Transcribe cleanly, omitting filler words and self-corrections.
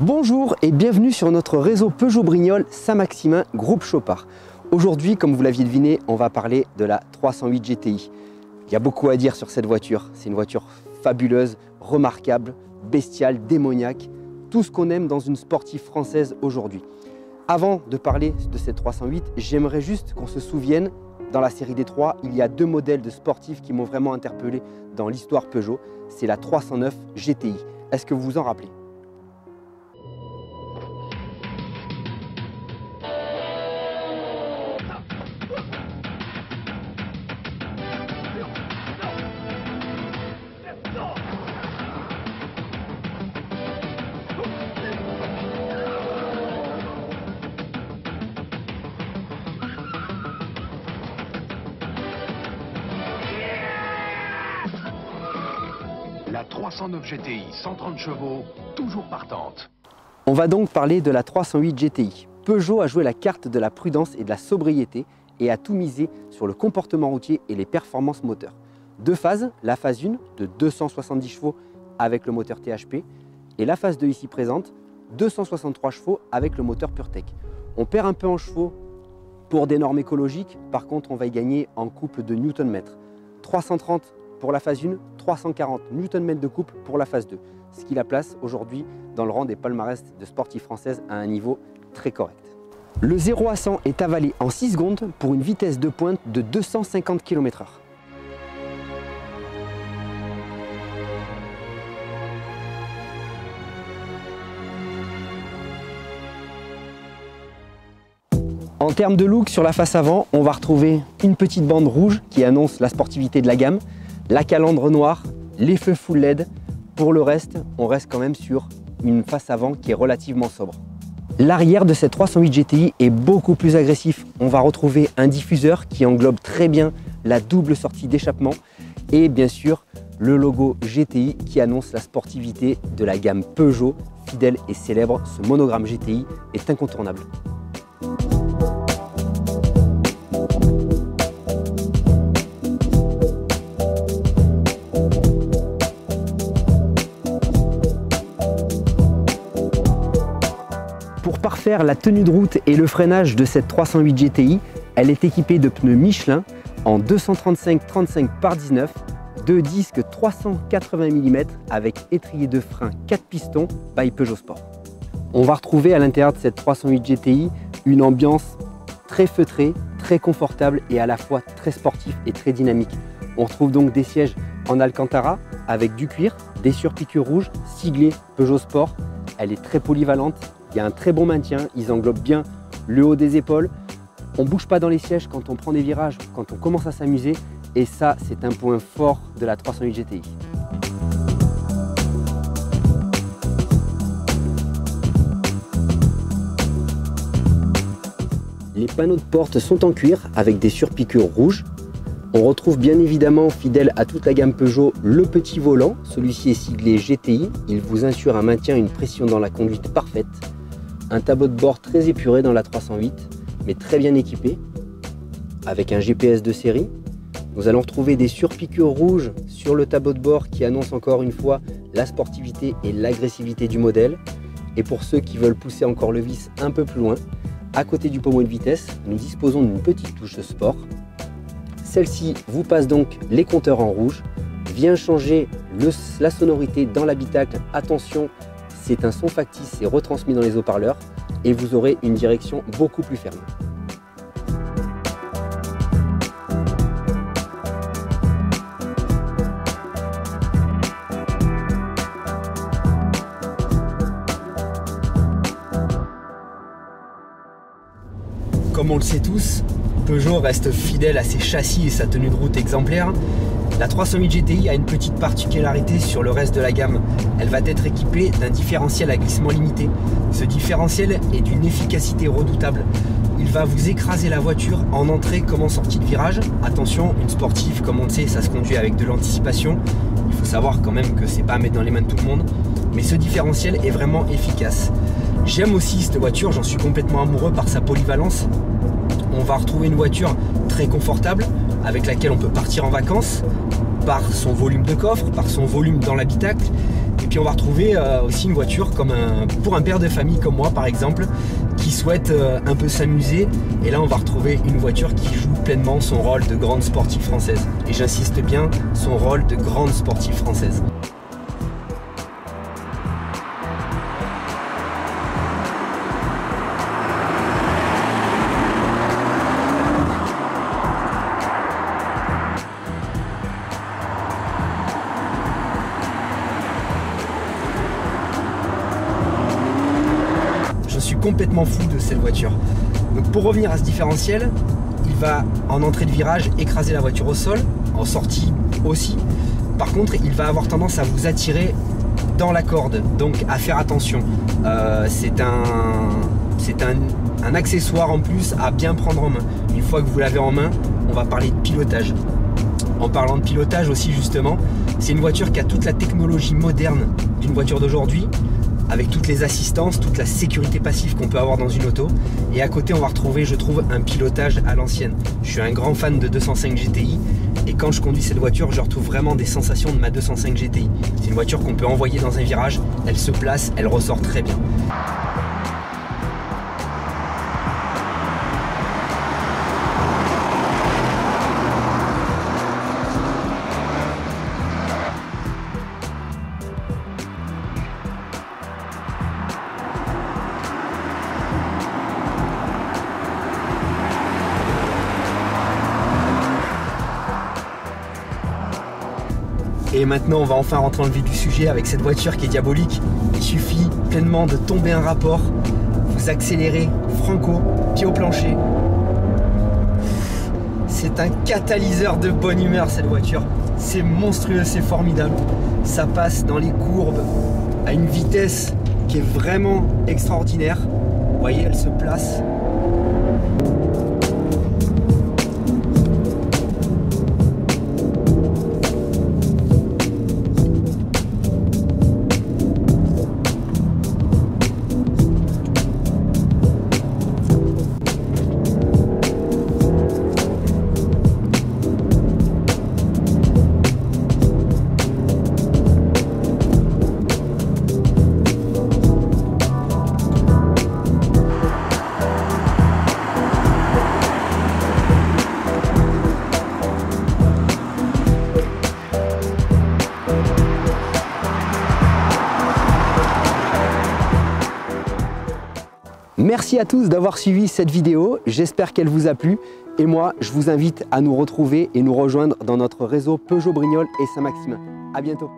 Bonjour et bienvenue sur notre réseau Peugeot Brignolles Saint-Maximin Groupe Chopard. Aujourd'hui, comme vous l'aviez deviné, on va parler de la 308 GTI. Il y a beaucoup à dire sur cette voiture. C'est une voiture fabuleuse, remarquable, bestiale, démoniaque. Tout ce qu'on aime dans une sportive française aujourd'hui. Avant de parler de cette 308, j'aimerais juste qu'on se souvienne, dans la série des 3, il y a deux modèles de sportifs qui m'ont vraiment interpellé dans l'histoire Peugeot. C'est la 309 GTI. Est-ce que vous vous en rappelez ? La 309 GTI, 130 chevaux, toujours partante. On va donc parler de la 308 GTI. Peugeot a joué la carte de la prudence et de la sobriété et a tout misé sur le comportement routier et les performances moteurs. Deux phases, la phase 1 de 270 chevaux avec le moteur THP et la phase 2 ici présente, 263 chevaux avec le moteur PureTech. On perd un peu en chevaux pour des normes écologiques, par contre on va y gagner en couple de Nm. 330 pour la phase 1, 340 Nm de couple pour la phase 2, ce qui la place aujourd'hui dans le rang des palmarès de sportifs françaises à un niveau très correct. Le 0 à 100 est avalé en 6 secondes pour une vitesse de pointe de 250 km/h. En termes de look, sur la face avant, on va retrouver une petite bande rouge qui annonce la sportivité de la gamme, la calandre noire, les feux full LED. Pour le reste, on reste quand même sur une face avant qui est relativement sobre. L'arrière de cette 308 GTI est beaucoup plus agressif. On va retrouver un diffuseur qui englobe très bien la double sortie d'échappement et bien sûr le logo GTI qui annonce la sportivité de la gamme Peugeot, fidèle et célèbre. Ce monogramme GTI est incontournable. Pour parfaire la tenue de route et le freinage de cette 308 GTI, elle est équipée de pneus Michelin en 235/35 par 19, de disques 380 mm avec étrier de frein 4 pistons by Peugeot Sport. On va retrouver à l'intérieur de cette 308 GTI une ambiance très feutrée, très confortable et à la fois très sportif et très dynamique. On retrouve donc des sièges en Alcantara avec du cuir, des surpiqûres rouges siglées Peugeot Sport. Elle est très polyvalente. Il y a un très bon maintien, ils englobent bien le haut des épaules. On ne bouge pas dans les sièges quand on prend des virages, quand on commence à s'amuser. Et ça, c'est un point fort de la 308 GTI. Les panneaux de porte sont en cuir avec des surpiqûres rouges. On retrouve bien évidemment, fidèle à toute la gamme Peugeot, le petit volant. Celui-ci est siglé GTI. Il vous assure un maintien et une pression dans la conduite parfaite. Un tableau de bord très épuré dans la 308, mais très bien équipé, avec un GPS de série. Nous allons retrouver des surpiqûres rouges sur le tableau de bord qui annoncent encore une fois la sportivité et l'agressivité du modèle. Et pour ceux qui veulent pousser encore le vice un peu plus loin, à côté du pommeau de vitesse, nous disposons d'une petite touche de sport. Celle-ci vous passe donc les compteurs en rouge, vient changer la sonorité dans l'habitacle. Attention, c'est un son factice et retransmis dans les haut-parleurs et vous aurez une direction beaucoup plus ferme. Comme on le sait tous, Peugeot reste fidèle à ses châssis et sa tenue de route exemplaire. La 308 GTI a une petite particularité sur le reste de la gamme. Elle va être équipée d'un différentiel à glissement limité. Ce différentiel est d'une efficacité redoutable. Il va vous écraser la voiture en entrée comme en sortie de virage. Attention, une sportive, comme on le sait, ça se conduit avec de l'anticipation. Il faut savoir quand même que c'est pas à mettre dans les mains de tout le monde. Mais ce différentiel est vraiment efficace. J'aime aussi cette voiture, j'en suis complètement amoureux par sa polyvalence. On va retrouver une voiture très confortable avec laquelle on peut partir en vacances par son volume de coffre, par son volume dans l'habitacle, Et puis on va retrouver aussi une voiture pour un père de famille comme moi par exemple, qui souhaite un peu s'amuser. Et là on va retrouver une voiture qui joue pleinement son rôle de grande sportive française. Et j'insiste bien, son rôle de grande sportive française. Je suis complètement fou de cette voiture. Donc pour revenir à ce différentiel, il va en entrée de virage écraser la voiture au sol, en sortie aussi. Par contre, il va avoir tendance à vous attirer dans la corde, donc à faire attention. C'est un accessoire en plus à bien prendre en main. Une fois que vous l'avez en main, on va parler de pilotage. En parlant de pilotage aussi justement, c'est une voiture qui a toute la technologie moderne d'une voiture d'aujourd'hui, avec toutes les assistances, toute la sécurité passive qu'on peut avoir dans une auto. Et à côté, on va retrouver, je trouve, un pilotage à l'ancienne. Je suis un grand fan de 205 GTI et quand je conduis cette voiture, je retrouve vraiment des sensations de ma 205 GTI. C'est une voiture qu'on peut envoyer dans un virage, elle se place, elle ressort très bien. Et maintenant, on va enfin rentrer dans le vif du sujet avec cette voiture qui est diabolique. Il suffit pleinement de tomber un rapport, vous accélérez franco, pied au plancher. C'est un catalyseur de bonne humeur cette voiture. C'est monstrueux, c'est formidable. Ça passe dans les courbes à une vitesse qui est vraiment extraordinaire. Vous voyez, elle se place. Merci à tous d'avoir suivi cette vidéo, j'espère qu'elle vous a plu et moi je vous invite à nous retrouver et nous rejoindre dans notre réseau Peugeot Brignol et Saint-Maximin. À bientôt.